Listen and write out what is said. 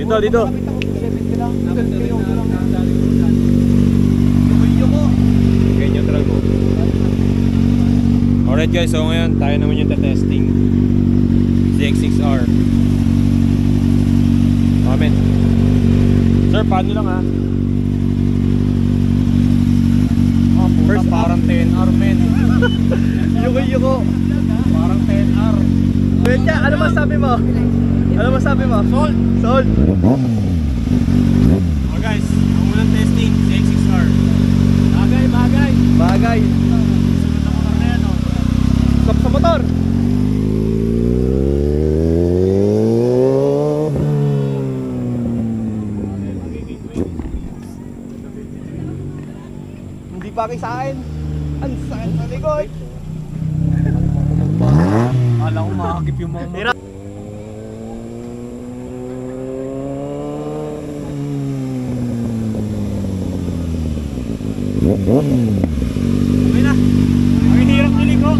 Dito, dito. Ganyan yung truck ko. Alright guys, so ngayon tayo naman yung testing ZX6R. Amen. Sir, paano lang ha? First parang 10R men. Yuko. Parang 10R. Betya, ano masabi mo? Ano masabi mo? Sold! Sold. Oh guys, ang unang testing ZX6R. Bagay. Sunod na motor na yan oh. Stop sa motor. Hindi pa kayo sa akin. Ang sakit sa likod. Kala ko makakip yung mga Tira. Okay na. Ang hirap tuloy ko.